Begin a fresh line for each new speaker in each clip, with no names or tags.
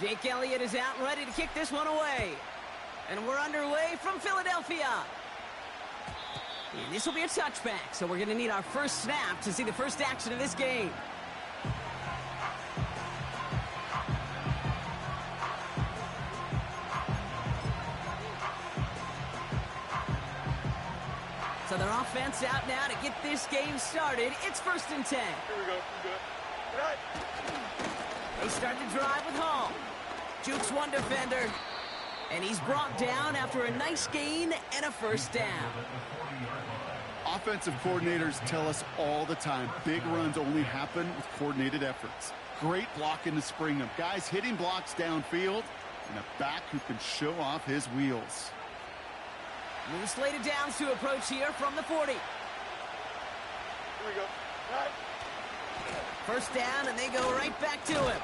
Jake Elliott is out and ready to kick this one away. And we're underway from Philadelphia. And this will be a touchback, so we're going to need our first snap to see the first action of this game. So their offense out now to get this game started. It's 1st and 10.
Here we go. Good. Right.
They start the drive with Hall. Jukes one defender. And he's brought down after a nice gain and a first down.
Offensive coordinators tell us all the time, big runs only happen with coordinated efforts. Great blocking to spring them. Guys hitting blocks downfield, and a back who can show off his wheels.
New slated downs to approach here from the 40.
Here we go. Right.
First down, and they go right back to him.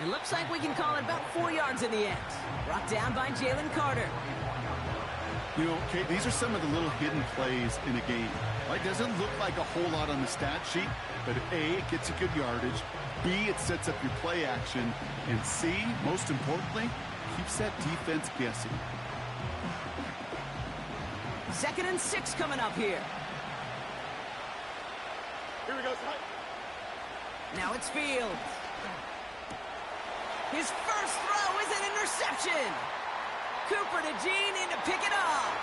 It looks like we can call it about 4 yards in the end. Brought down by Jalen Carter.
You know, Kate, these are some of the little hidden plays in a game. Like, doesn't look like a whole lot on the stat sheet, but A, it gets a good yardage. B, it sets up your play action. And C, most importantly, keeps that defense guessing.
2nd and 6 coming up here.
Here we go. Right.
Now it's Fields. His first throw is an interception. Cooper to Gene in to pick it up.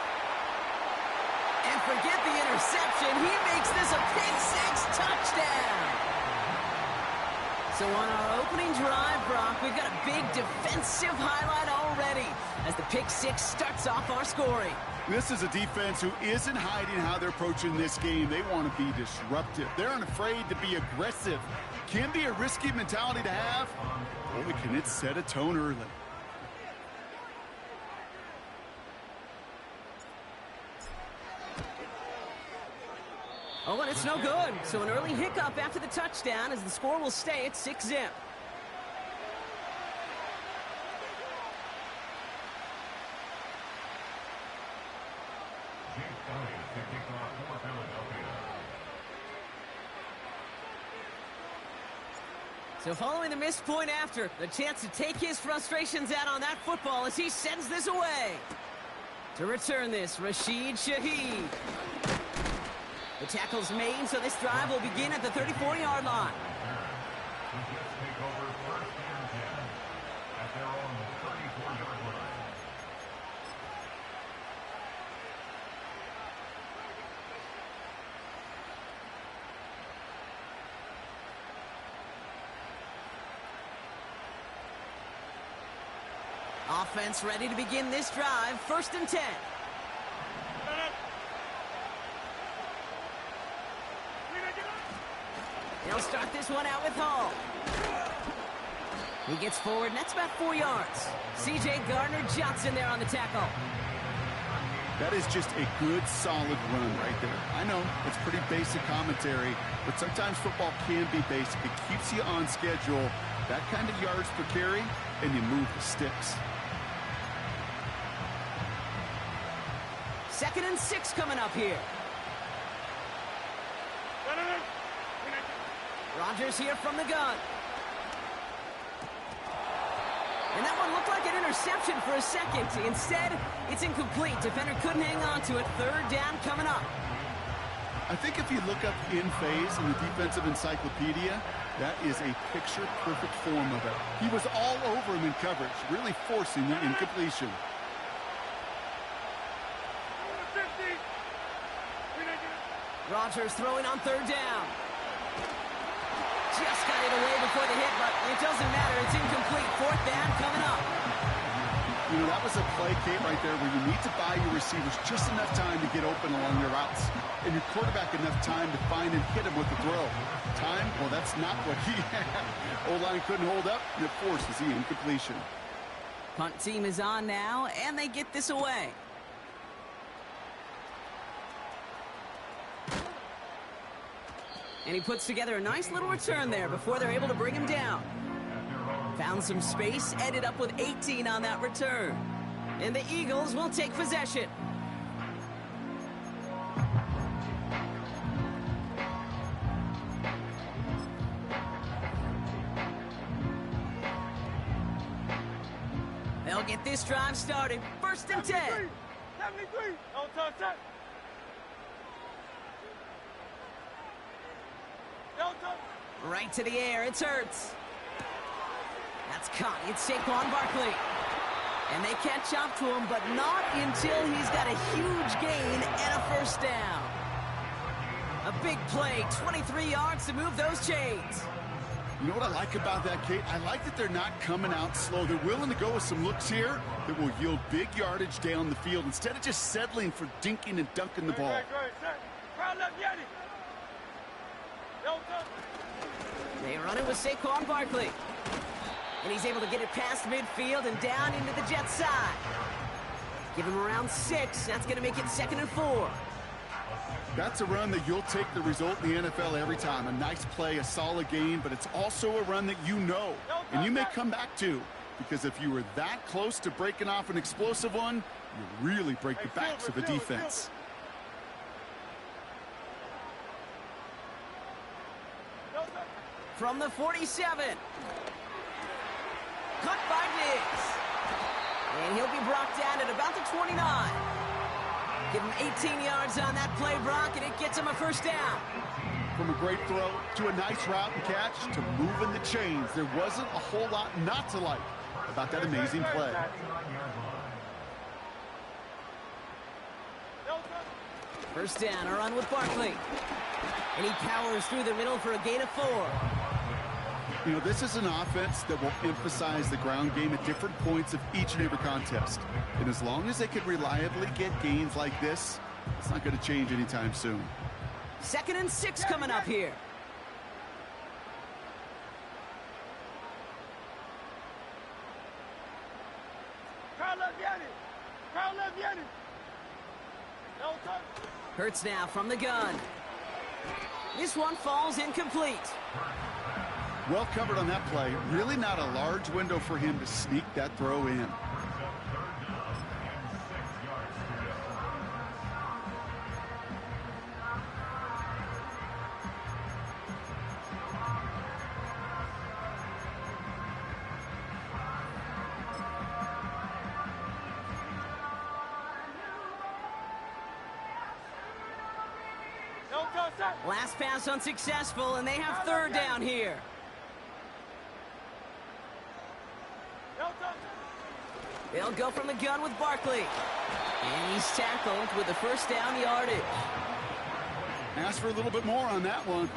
And forget the interception. He makes this a pick-6 touchdown. So on our opening drive, Brock, we've got a big defensive highlight already as the pick-6 starts off our scoring.
This is a defense who isn't hiding how they're approaching this game. They want to be disruptive. They're unafraid to be aggressive. Can be a risky mentality to have. Boy, can it set a tone early.
Oh, and it's no good. So an early hiccup after the touchdown as the score will stay at 6-zip. So following the missed point after, the chance to take his frustrations out on that football as he sends this away. To return this, Rashid Shaheed. The tackle's made, so this drive will begin at the 34-yard line. Offense ready to begin this drive. 1st and 10. They'll start this one out with Hall. He gets forward, and that's about 4 yards. C.J. Gardner-Johnson there on the tackle.
That is just a good, solid run right there. I know, it's pretty basic commentary, but sometimes football can be basic. It keeps you on schedule, that kind of yards per carry, and you move the sticks.
2nd and 6 coming up here. Rodgers here from the gun. And that one looked like an interception for a second. Instead, it's incomplete. Defender couldn't hang on to it. 3rd down coming up.
I think if you look up in phase in the defensive encyclopedia, that is a picture-perfect form of it. He was all over him in coverage, really forcing the incompletion.
Rodgers throwing on 3rd down. Just got it away before the hit, but it doesn't matter. It's incomplete. 4th down coming up.
You know, that was a play, Kate, right there where you need to buy your receivers just enough time to get open along their routes. And your quarterback enough time to find and hit him with the throw. Time? Well, that's not what he had. O-line couldn't hold up, and it forces the incompletion.
Punt team is on now, and they get this away. And he puts together a nice little return there before they're able to bring him down. Found some space, ended up with 18 on that return. And the Eagles will take possession. They'll get this drive started. First and 10.
73. Don't touch that. Don't touch.
Right to the air. It's Hurts. That's caught. It's Saquon Barkley. And they catch up to him, but not until he's got a huge gain and a first down. A big play, 23 yards to move those chains.
You know what I like about that, Kate? I like that they're not coming out slow. They're willing to go with some looks here that will yield big yardage down the field instead of just settling for dinking and dunking the ball.
They run it with Saquon Barkley. And he's able to get it past midfield and down into the Jets side. Give him around 6. That's going to make it 2nd and 4.
That's a run that you'll take the result in the NFL every time. A nice play, a solid game, but it's also a run that you know and you may come back to, because if you were that close to breaking off an explosive one, you really break the backs of the defense.
From the 47. Cut by Diggs. And he'll be brought down at about the 29. Give him 18 yards on that play, Brock, and it gets him a first down.
From a great throw to a nice route and catch to moving the chains, there wasn't a whole lot not to like about that amazing play.
First down, a run with Barkley. And he powers through the middle for a gain of 4.
You know, this is an offense that will emphasize the ground game at different points of each and every contest. And as long as they can reliably get gains like this, it's not going to change anytime soon.
2nd and 6 coming up here. Hurts now from the gun. This one falls incomplete.
Well covered on that play. Really not a large window for him to sneak that throw in.
Last pass unsuccessful, and they have 3rd down here. They'll go from the gun with Barkley. And he's tackled with the first down yardage.
Ask for a little bit more on that one.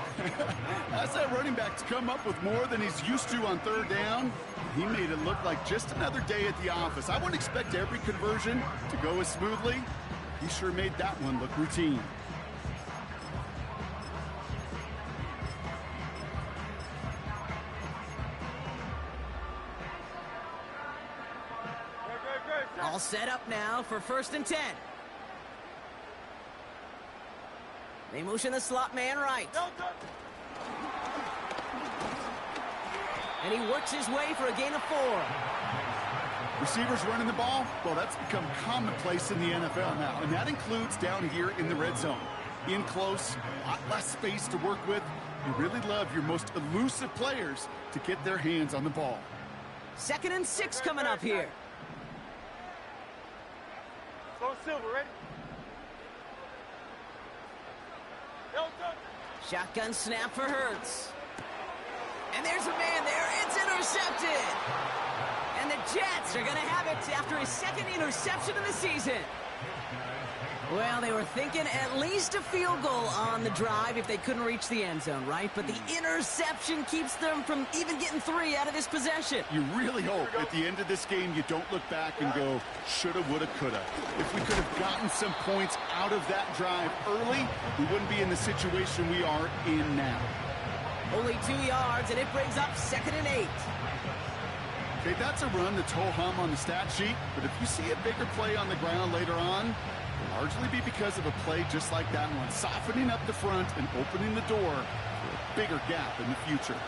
As that running back's come up with more than he's used to on 3rd down, he made it look like just another day at the office. I wouldn't expect every conversion to go as smoothly. He sure made that one look routine.
All set up now for 1st and 10. They motion the slot man right. And he works his way for a gain of 4.
Receivers running the ball, well, that's become commonplace in the NFL now, and that includes down here in the red zone. In close, a lot less space to work with. You really love your most elusive players to get their hands on the ball.
2nd and 6 coming up here.
Silver, ready?
Shotgun snap for Hurts. And there's a man there. It's intercepted. And the Jets are going to have it after his 2nd interception of the season. Well, they were thinking at least a field goal on the drive if they couldn't reach the end zone, right? But the interception keeps them from even getting 3 out of this possession.
You really hope at the end of this game you don't look back and go, shoulda, woulda, coulda. If we could have gotten some points out of that drive early, we wouldn't be in the situation we are in now.
Only 2 yards, and it brings up 2nd and 8.
Okay, that's a run that's ho-hum on the stat sheet, but if you see a bigger play on the ground later on, largely be because of a play just like that one, softening up the front and opening the door for a bigger gap in the future.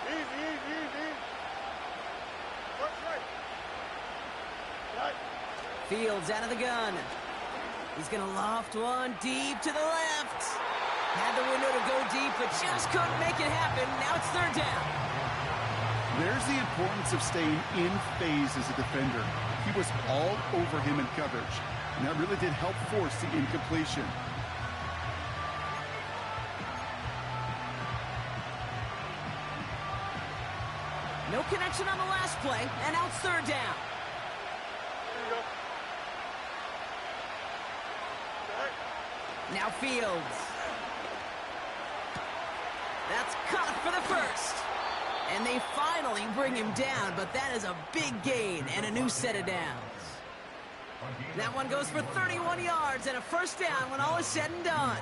Easy. Right.
Fields out of the gun. He's going to loft one deep to the left. Had the window to go deep, but just couldn't make it happen. Now it's 3rd down.
There's the importance of staying in phase as a defender. He was all over him in coverage, and that really did help force the incompletion.
No connection on the last play, and now it's third down. Now Fields. That's caught for the first. And they finally bring him down, but that is a big gain and a new set of downs. That one goes for 31 yards and a first down when all is said and done.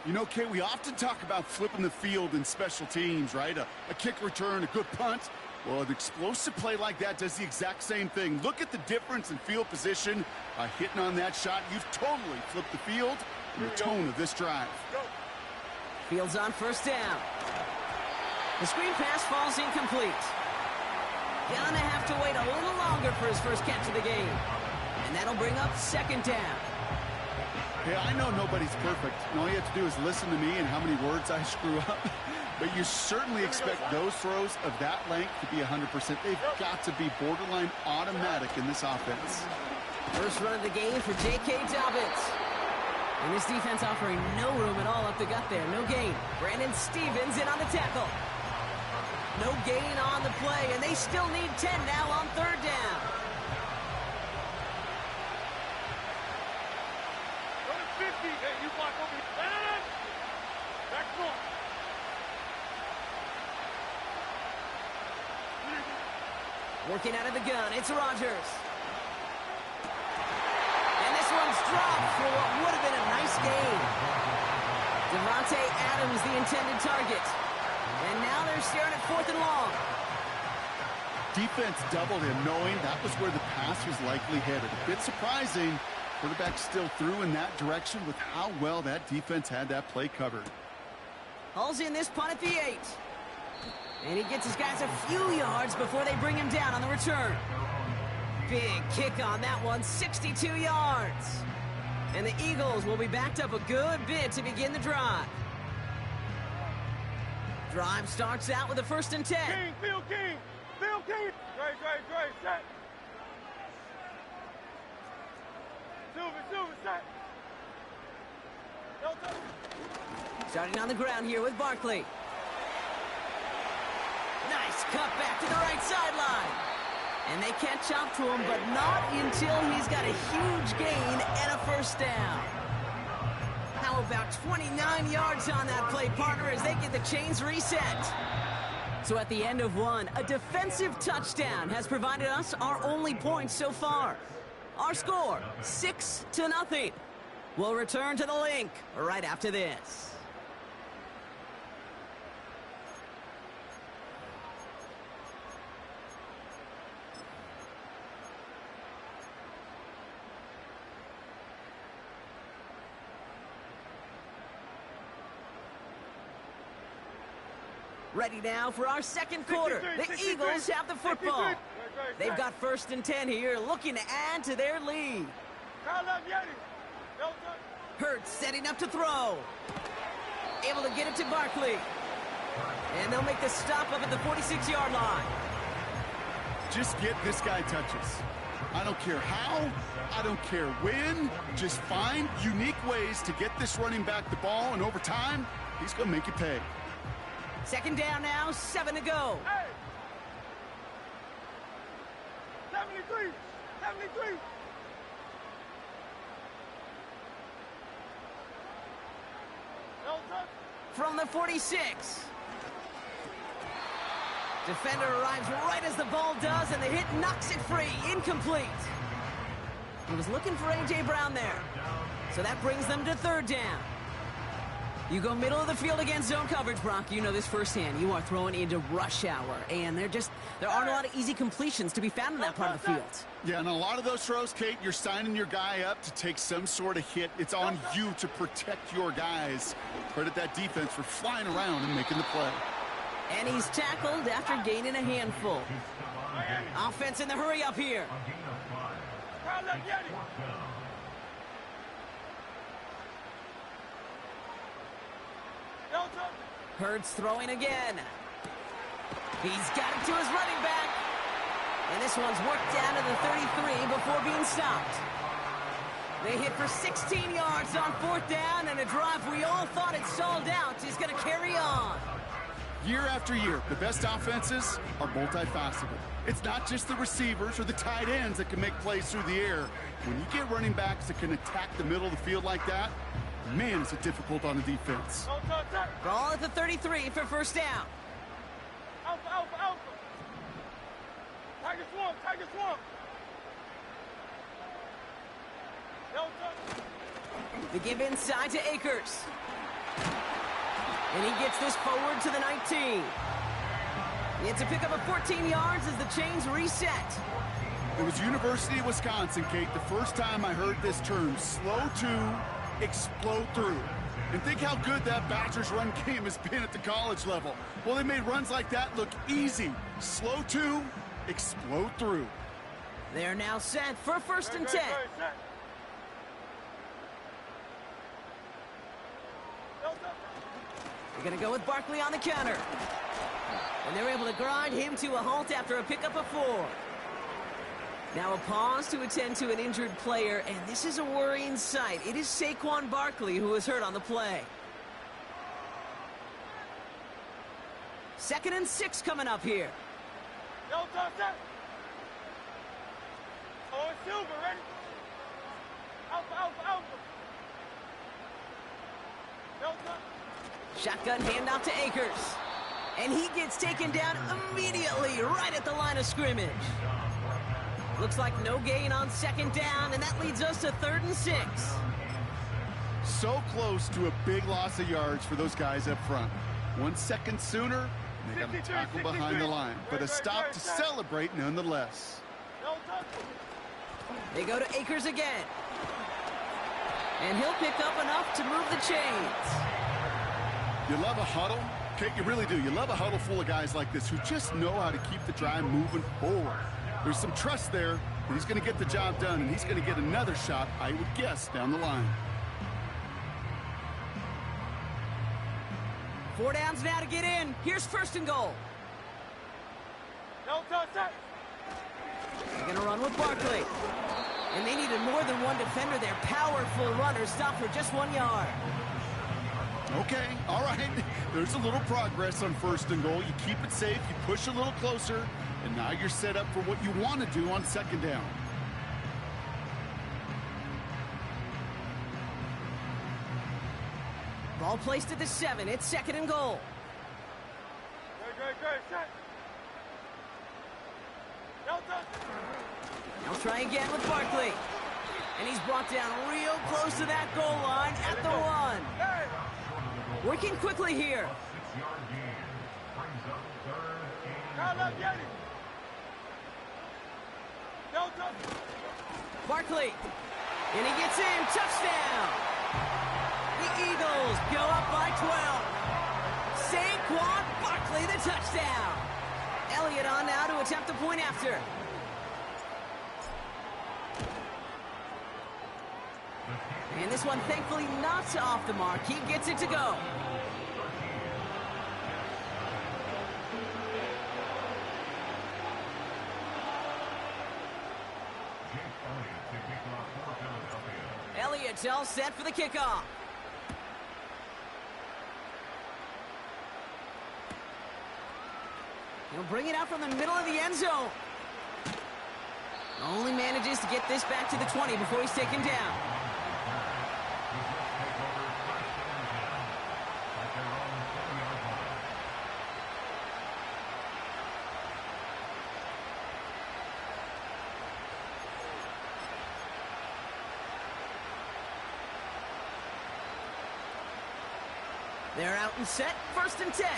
You know, Kate, we often talk about flipping the field in special teams, right? A kick return, a good punt. Well, an explosive play like that does the exact same thing. Look at the difference in field position. By hitting on that shot, you've totally flipped the field and the tone of this drive.
Fields on first down. The screen pass falls incomplete. Gonna have to wait a little longer for his first catch of the game. And that'll bring up second down.
Hey, I know nobody's perfect. And all you have to do is listen to me and how many words I screw up. But you certainly expect those throws of that length to be 100%. They've got to be borderline automatic in this offense.
First run of the game for J.K. Dobbins. And this defense offering no room at all up the gut there. No gain. Brandon Stevens in on the tackle. No gain on the play, and they still need 10 now on third down.
Go to 50. Hey, you block over here. Back foot.
Working out of the gun, it's Rodgers. And this one's dropped for what would have been a nice gain. Devontae Adams, the intended target. And now they're staring at fourth and long.
Defense doubled him, knowing that was where the pass was likely headed. A bit surprising. Quarterback still threw in that direction with how well that defense had that play covered.
Hauls in this punt at the 8. And he gets his guys a few yards before they bring him down on the return. Big kick on that one, 62 yards. And the Eagles will be backed up a good bit to begin the drive. Drive starts out with a 1st and 10.
King, Phil King. Phil King. Great. Set. Silver, set. Delta.
Starting on the ground here with Barkley. Nice cut back to the right sideline. And they catch up to him, but not until he's got a huge gain and a first down. How about 29 yards on that play, partner, as they get the chains reset. So at the end of one, a defensive touchdown has provided us our only points so far. Our score, 6-0. We'll return to the link right after this. Ready now for our second quarter. The Eagles have the football. They've got 1st and 10 here, looking to add to their lead. Hurts setting up to throw. Able to get it to Barkley. And they'll make the stop up at the 46-yard line.
Just get this guy touches. I don't care how, I don't care when. Just find unique ways to get this running back the ball, and over time, he's going to make you pay.
Second down now, 7 to go.
Hey! 73! Delta.
From the 46. Defender arrives right as the ball does, and the hit knocks it free. Incomplete. He was looking for A.J. Brown there. So that brings them to third down. You go middle of the field against zone coverage, Brock. You know this firsthand. You are throwing into rush hour, and there aren't a lot of easy completions to be found in that part of the field.
Yeah, and a lot of those throws, Kate, you're signing your guy up to take some sort of hit. It's on you to protect your guys. Credit that defense for flying around and making the play.
And he's tackled after gaining a handful. Offense in the hurry up here. Hurts throwing again. He's got it to his running back. And this one's worked down to the 33 before being stopped. They hit for 16 yards on 4th down, and a drive we all thought had stalled out is going to carry on.
Year after year, the best offenses are multifaceted. It's not just the receivers or the tight ends that can make plays through the air. When you get running backs that can attack the middle of the field like that, man, is it difficult on the defense.
Ball at the 33 for 1st down.
Alpha, alpha, alpha. Tiger swamp, tiger swamp.
The give inside to Akers. And he gets this forward to the 19. It's a pickup of 14 yards as the chains reset.
It was University of Wisconsin, Kate, the first time I heard this term, slow to explode through. And think how good that Badgers run game has been at the college level. Well, they made runs like that look easy. Slow to explode through.
They're now set for 1st and 10. They're going to go with Barkley on the counter. And they're able to grind him to a halt after a pickup of 4. Now a pause to attend to an injured player, and this is a worrying sight. It is Saquon Barkley who is hurt on the play. 2nd and 6 coming up here.
Oh, it's Silver, ready? Alpha, alpha, alpha.
Shotgun handoff to Akers. And he gets taken down immediately right at the line of scrimmage. Looks like no gain on 2nd down, and that leads us to 3rd and 6.
So close to a big loss of yards for those guys up front. 1 second sooner, they got to tackle behind the line. But a stop to celebrate nonetheless.
They go to Akers again. And he'll pick up enough to move the chains.
You love a huddle? Kate, you really do. You love a huddle full of guys like this who just know how to keep the drive moving forward. There's some trust there that he's going to get the job done, and he's going to get another shot, I would guess, down the line.
4 downs now to get in. Here's 1st and goal. They're going to run with Barkley. And they needed more than one defender. Their powerful runner stopped for just 1 yard.
Okay, all right. There's a little progress on 1st and goal. You keep it safe, you push a little closer, and now you're set up for what you want to do on 2nd down.
Ball placed at the 7. It's 2nd and goal. They'll try again with Barkley. And he's brought down real close to that goal line at the 1. Working quickly here. Barkley. And he gets in. Touchdown. The Eagles go up by 12. Saquon Barkley, the touchdown. Elliott on now to attempt the point after. And this one thankfully not off the mark. He gets it to go. Elliott's all set for the kickoff. He'll bring it out from the middle of the end zone. Only manages to get this back to the 20 before he's taken down. They're out and set. 1st and 10.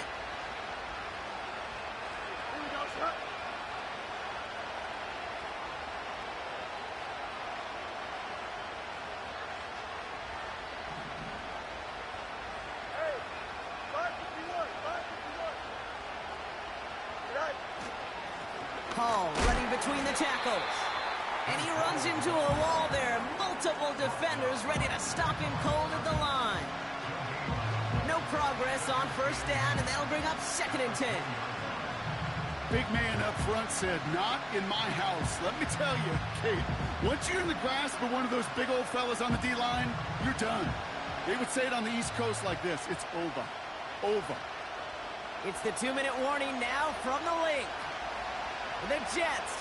Hall running between the tackles. And he runs into a wall there. Multiple defenders ready to stop him cold at the line. No progress on 1st down, and that'll bring up 2nd and 10.
big man up front said, "Not in my house." Let me tell you, Kate, once you're in the grasp of one of those big old fellas on the D-line, you're done. They would say it on the East Coast like this: it's over. Over.
It's the 2-minute warning now from the link. The Jets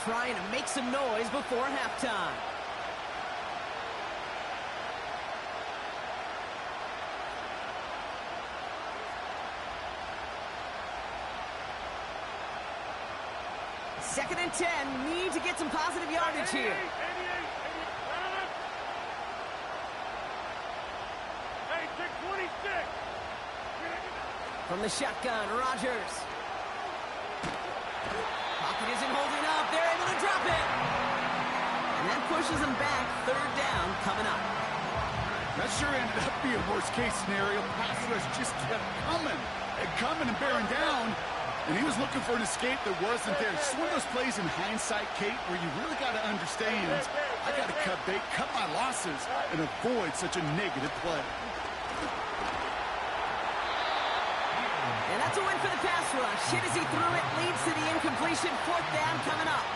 trying to make some noise before halftime. Second and 10. Need to get some positive yardage here.
88. Hey, 626.
From the shotgun, Rodgers. Pocket isn't holding up. They're able to drop it. And that pushes them back. Third down coming up.
That sure ended up being a worst-case scenario. Pass rush just kept coming and bearing down. And he was looking for an escape that wasn't there. It's one of those plays in hindsight, Kate, where you really got to understand, I got to cut bait, cut my losses, and avoid such a negative play.
And that's a win for the pass rush. Hit as he threw it, leads to the incompletion. Fourth down coming up.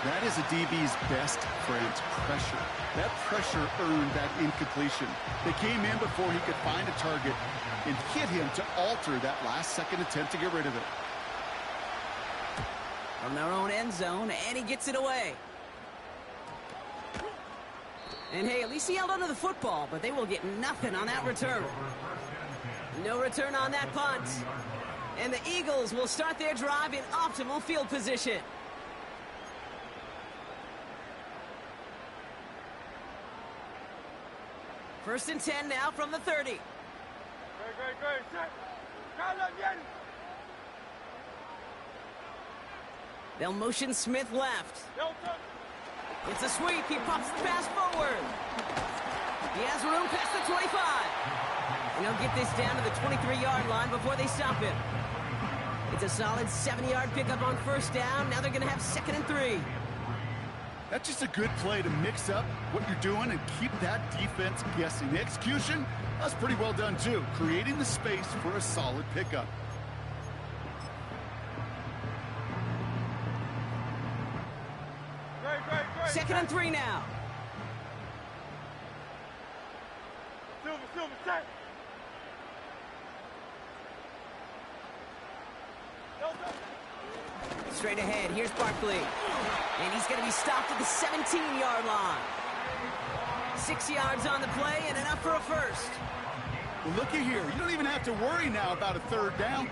That is a DB's best friend, pressure. That pressure earned that incompletion. They came in before he could find a target and hit him to alter that last-second attempt to get rid of it.
From their own end zone, and he gets it away. And hey, at least he held onto the football, but they will get nothing on that return. No return on that punt. And the Eagles will start their drive in optimal field position. First and 10 now from the 30.
Great. Set.
They'll motion Smith left. It's a sweep. He pops the pass forward. He has room past the 25. And he'll get this down to the 23-yard line before they stop him. It's a solid 7-yard pickup on first down. Now they're going to have 2nd and 3.
That's just a good play to mix up what you're doing and keep that defense guessing. The execution, that's pretty well done too, creating the space for a solid pickup.
Great.
2nd and 3 now.
Silver, set.
Straight ahead, here's Barkley. And he's going to be stopped at the 17-yard line. 6 yards on the play and enough for a first.
Well, looky here. You don't even have to worry now about a third down.